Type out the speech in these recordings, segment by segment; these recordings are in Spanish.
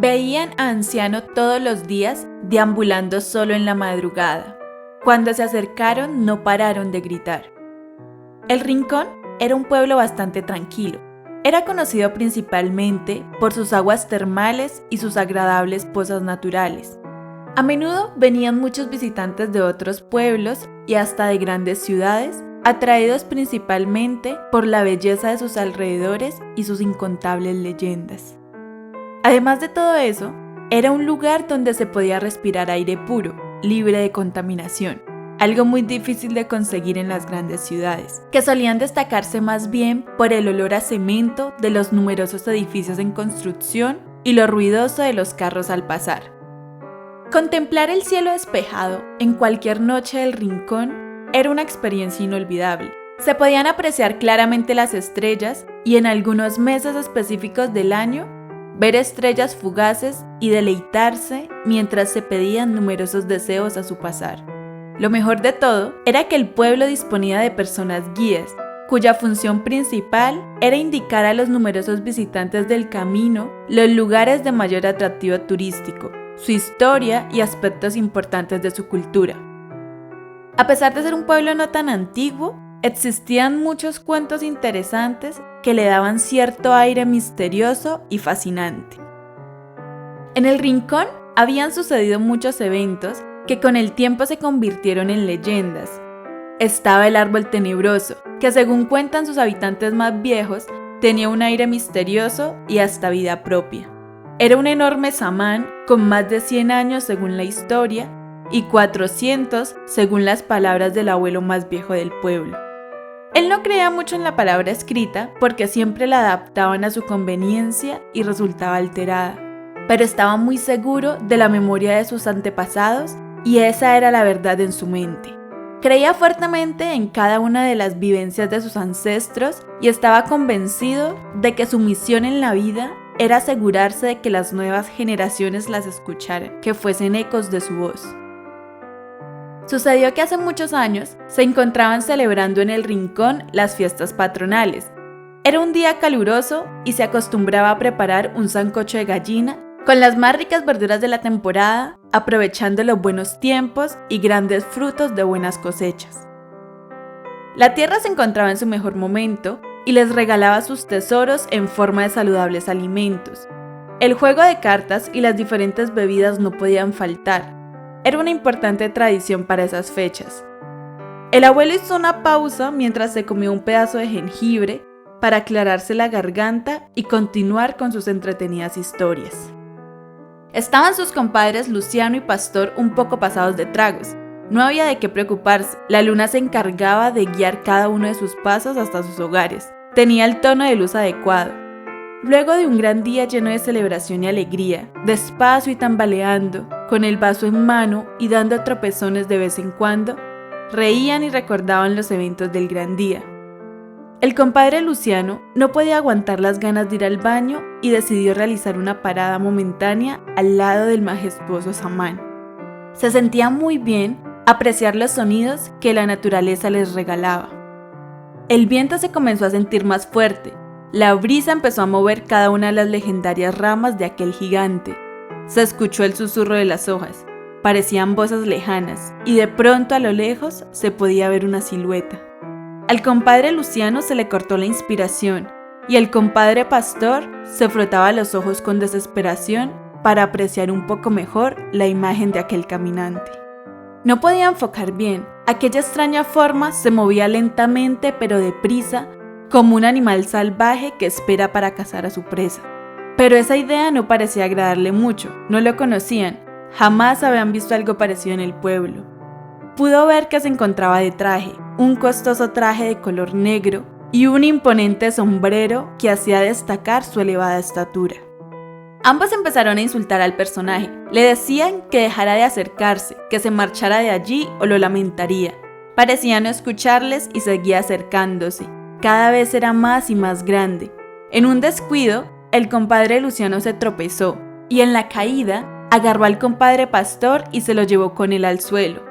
Veían a Anciano todos los días deambulando solo en la madrugada. Cuando se acercaron no pararon de gritar. El Rincón era un pueblo bastante tranquilo. Era conocido principalmente por sus aguas termales y sus agradables pozas naturales. A menudo venían muchos visitantes de otros pueblos y hasta de grandes ciudades, atraídos principalmente por la belleza de sus alrededores y sus incontables leyendas. Además de todo eso, era un lugar donde se podía respirar aire puro, libre de contaminación, algo muy difícil de conseguir en las grandes ciudades, que solían destacarse más bien por el olor a cemento de los numerosos edificios en construcción y lo ruidoso de los carros al pasar. Contemplar el cielo despejado en cualquier noche del Rincón era una experiencia inolvidable. Se podían apreciar claramente las estrellas y en algunos meses específicos del año, ver estrellas fugaces y deleitarse mientras se pedían numerosos deseos a su pasar. Lo mejor de todo era que el pueblo disponía de personas guías, cuya función principal era indicar a los numerosos visitantes del camino los lugares de mayor atractivo turístico, su historia y aspectos importantes de su cultura. A pesar de ser un pueblo no tan antiguo, existían muchos cuentos interesantes que le daban cierto aire misterioso y fascinante. En el Rincón habían sucedido muchos eventos que con el tiempo se convirtieron en leyendas. Estaba el árbol tenebroso, que según cuentan sus habitantes más viejos, tenía un aire misterioso y hasta vida propia. Era un enorme samán con más de 100 años según la historia y 400 según las palabras del abuelo más viejo del pueblo. Él no creía mucho en la palabra escrita porque siempre la adaptaban a su conveniencia y resultaba alterada, pero estaba muy seguro de la memoria de sus antepasados y esa era la verdad en su mente. Creía fuertemente en cada una de las vivencias de sus ancestros y estaba convencido de que su misión en la vida era asegurarse de que las nuevas generaciones las escucharan, que fuesen ecos de su voz. Sucedió que hace muchos años se encontraban celebrando en el Rincón las fiestas patronales. Era un día caluroso y se acostumbraba a preparar un sancocho de gallina con las más ricas verduras de la temporada, aprovechando los buenos tiempos y grandes frutos de buenas cosechas. La tierra se encontraba en su mejor momento y les regalaba sus tesoros en forma de saludables alimentos. El juego de cartas y las diferentes bebidas no podían faltar. Era una importante tradición para esas fechas. El abuelo hizo una pausa mientras se comía un pedazo de jengibre para aclararse la garganta y continuar con sus entretenidas historias. Estaban sus compadres Luciano y Pastor un poco pasados de tragos. No había de qué preocuparse, la luna se encargaba de guiar cada uno de sus pasos hasta sus hogares. Tenía el tono de luz adecuado. Luego de un gran día lleno de celebración y alegría, despacio y tambaleando, con el vaso en mano y dando tropezones de vez en cuando, reían y recordaban los eventos del gran día. El compadre Luciano no podía aguantar las ganas de ir al baño y decidió realizar una parada momentánea al lado del majestuoso samán. Se sentía muy bien apreciar los sonidos que la naturaleza les regalaba. El viento se comenzó a sentir más fuerte. La brisa empezó a mover cada una de las legendarias ramas de aquel gigante. Se escuchó el susurro de las hojas, parecían voces lejanas, y de pronto a lo lejos se podía ver una silueta. Al compadre Luciano se le cortó la inspiración, y el compadre Pastor se frotaba los ojos con desesperación para apreciar un poco mejor la imagen de aquel caminante. No podía enfocar bien, aquella extraña forma se movía lentamente pero deprisa, como un animal salvaje que espera para cazar a su presa. Pero esa idea no parecía agradarle mucho, no lo conocían, jamás habían visto algo parecido en el pueblo. Pudo ver que se encontraba de traje, un costoso traje de color negro y un imponente sombrero que hacía destacar su elevada estatura. Ambos empezaron a insultar al personaje, le decían que dejara de acercarse, que se marchara de allí o lo lamentaría. Parecía no escucharles y seguía acercándose. Cada vez era más y más grande. En un descuido, el compadre Luciano se tropezó y en la caída agarró al compadre Pastor y se lo llevó con él al suelo.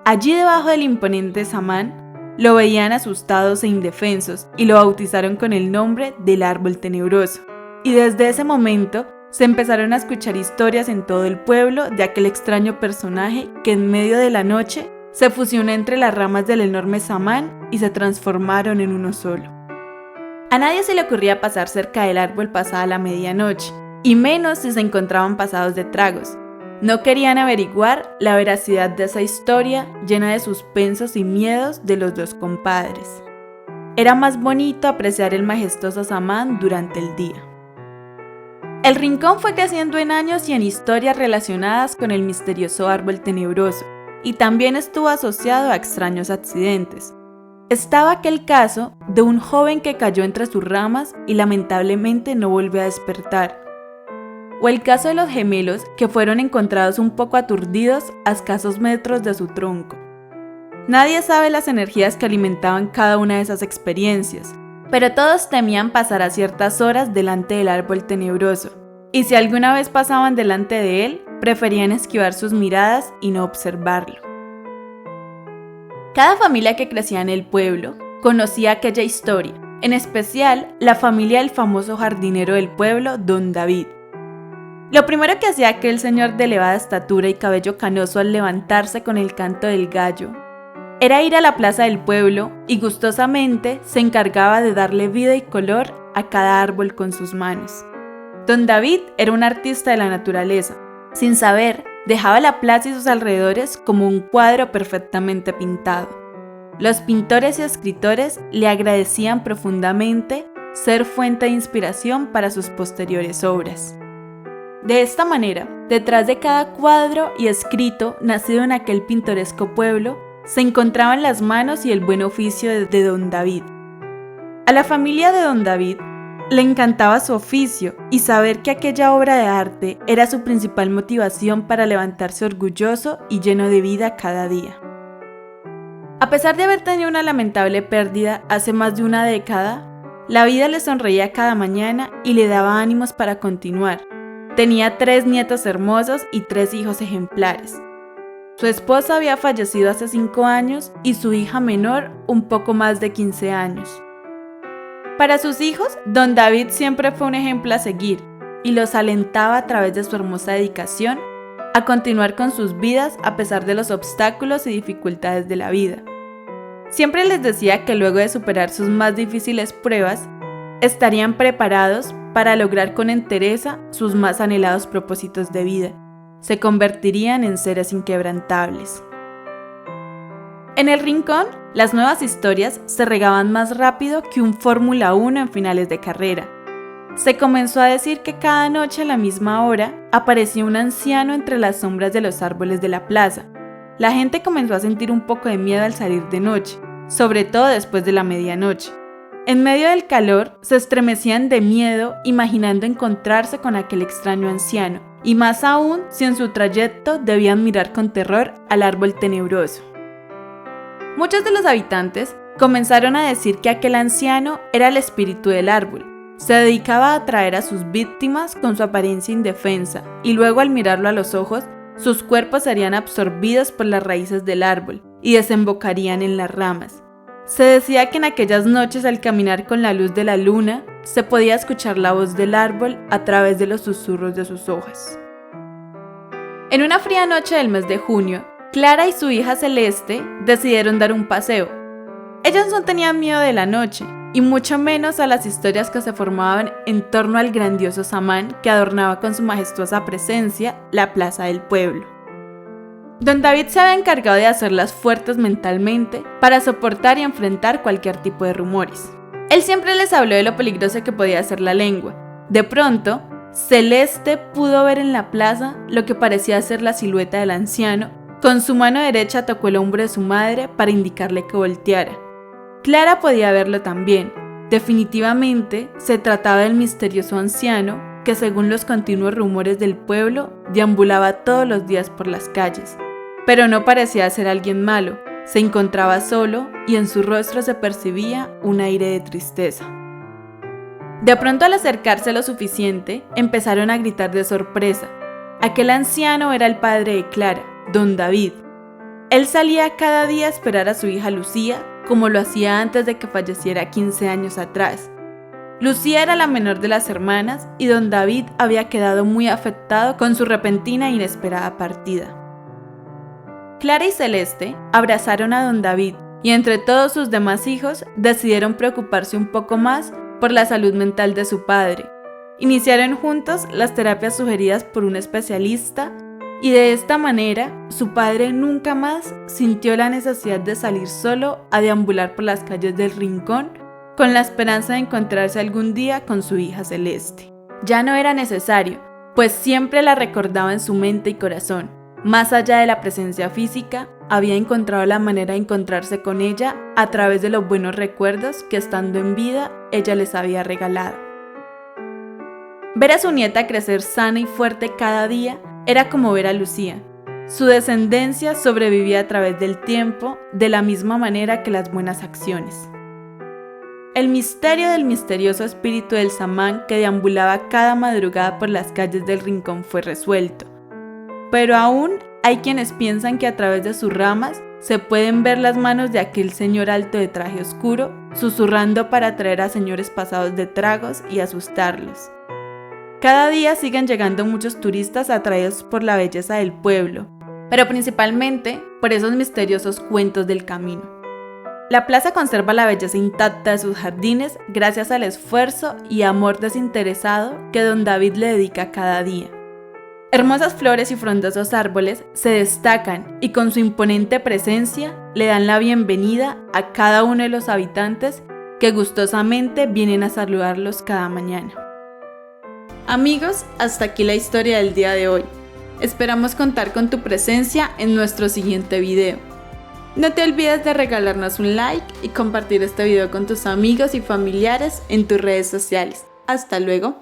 Allí debajo del imponente samán, lo veían asustados e indefensos y lo bautizaron con el nombre del árbol tenebroso. Y desde ese momento se empezaron a escuchar historias en todo el pueblo de aquel extraño personaje que en medio de la noche se fusionó entre las ramas del enorme samán y se transformaron en uno solo. A nadie se le ocurría pasar cerca del árbol pasada la medianoche, y menos si se encontraban pasados de tragos. No querían averiguar la veracidad de esa historia llena de suspensos y miedos de los dos compadres. Era más bonito apreciar el majestuoso samán durante el día. El rincón fue creciendo en años y en historias relacionadas con el misterioso árbol tenebroso, y también estuvo asociado a extraños accidentes. Estaba aquel caso de un joven que cayó entre sus ramas y lamentablemente no volvió a despertar. O el caso de los gemelos que fueron encontrados un poco aturdidos a escasos metros de su tronco. Nadie sabe las energías que alimentaban cada una de esas experiencias, pero todos temían pasar a ciertas horas delante del árbol tenebroso, y si alguna vez pasaban delante de él, preferían esquivar sus miradas y no observarlo. Cada familia que crecía en el pueblo conocía aquella historia, en especial la familia del famoso jardinero del pueblo, Don David. Lo primero que hacía aquel señor de elevada estatura y cabello canoso al levantarse con el canto del gallo era ir a la plaza del pueblo y gustosamente se encargaba de darle vida y color a cada árbol con sus manos. Don David era un artista de la naturaleza. Sin saber, dejaba la plaza y sus alrededores como un cuadro perfectamente pintado. Los pintores y escritores le agradecían profundamente ser fuente de inspiración para sus posteriores obras. De esta manera, detrás de cada cuadro y escrito nacido en aquel pintoresco pueblo, se encontraban las manos y el buen oficio de Don David. A la familia de Don David le encantaba su oficio y saber que aquella obra de arte era su principal motivación para levantarse orgulloso y lleno de vida cada día. A pesar de haber tenido una lamentable pérdida hace más de una década, la vida le sonreía cada mañana y le daba ánimos para continuar. Tenía 3 nietos hermosos y 3 hijos ejemplares. Su esposa había fallecido hace 5 años y su hija menor un poco más de 15 años. Para sus hijos, Don David siempre fue un ejemplo a seguir y los alentaba a través de su hermosa dedicación a continuar con sus vidas a pesar de los obstáculos y dificultades de la vida. Siempre les decía que luego de superar sus más difíciles pruebas, estarían preparados para lograr con entereza sus más anhelados propósitos de vida. Se convertirían en seres inquebrantables. En el rincón, las nuevas historias se regaban más rápido que un Fórmula 1 en finales de carrera. Se comenzó a decir que cada noche a la misma hora aparecía un anciano entre las sombras de los árboles de la plaza. La gente comenzó a sentir un poco de miedo al salir de noche, sobre todo después de la medianoche. En medio del calor, se estremecían de miedo imaginando encontrarse con aquel extraño anciano, y más aún si en su trayecto debían mirar con terror al árbol tenebroso. Muchos de los habitantes comenzaron a decir que aquel anciano era el espíritu del árbol. Se dedicaba a atraer a sus víctimas con su apariencia indefensa, y luego al mirarlo a los ojos, sus cuerpos serían absorbidos por las raíces del árbol y desembocarían en las ramas. Se decía que en aquellas noches al caminar con la luz de la luna, se podía escuchar la voz del árbol a través de los susurros de sus hojas. En una fría noche del mes de junio, Clara y su hija Celeste decidieron dar un paseo. Ellas no tenían miedo de la noche, y mucho menos a las historias que se formaban en torno al grandioso samán que adornaba con su majestuosa presencia la plaza del pueblo. Don David se había encargado de hacerlas fuertes mentalmente para soportar y enfrentar cualquier tipo de rumores. Él siempre les habló de lo peligroso que podía ser la lengua. De pronto, Celeste pudo ver en la plaza lo que parecía ser la silueta del anciano. Con su mano derecha tocó el hombro de su madre para indicarle que volteara. Clara podía verlo también. Definitivamente se trataba del misterioso anciano que, según los continuos rumores del pueblo, deambulaba todos los días por las calles. Pero no parecía ser alguien malo, se encontraba solo y en su rostro se percibía un aire de tristeza. De pronto, al acercarse lo suficiente, empezaron a gritar de sorpresa. Aquel anciano era el padre de Clara, Don David. Él salía cada día a esperar a su hija Lucía, como lo hacía antes de que falleciera 15 años atrás. Lucía era la menor de las hermanas y don David había quedado muy afectado con su repentina e inesperada partida. Clara y Celeste abrazaron a don David y entre todos sus demás hijos decidieron preocuparse un poco más por la salud mental de su padre. Iniciaron juntos las terapias sugeridas por un especialista y de esta manera su padre nunca más sintió la necesidad de salir solo a deambular por las calles del Rincón con la esperanza de encontrarse algún día con su hija Celeste. Ya no era necesario, pues siempre la recordaba en su mente y corazón. Más allá de la presencia física, había encontrado la manera de encontrarse con ella a través de los buenos recuerdos que estando en vida ella les había regalado. Ver a su nieta crecer sana y fuerte cada día era como ver a Lucía. Su descendencia sobrevivía a través del tiempo de la misma manera que las buenas acciones. El misterio del misterioso espíritu del samán que deambulaba cada madrugada por las calles del Rincón fue resuelto. Pero aún hay quienes piensan que a través de sus ramas se pueden ver las manos de aquel señor alto de traje oscuro, susurrando para atraer a señores pasados de tragos y asustarlos. Cada día siguen llegando muchos turistas atraídos por la belleza del pueblo, pero principalmente por esos misteriosos cuentos del camino. La plaza conserva la belleza intacta de sus jardines gracias al esfuerzo y amor desinteresado que don David le dedica cada día. Hermosas flores y frondosos árboles se destacan y con su imponente presencia le dan la bienvenida a cada uno de los habitantes que gustosamente vienen a saludarlos cada mañana. Amigos, hasta aquí la historia del día de hoy. Esperamos contar con tu presencia en nuestro siguiente video. No te olvides de regalarnos un like y compartir este video con tus amigos y familiares en tus redes sociales. Hasta luego.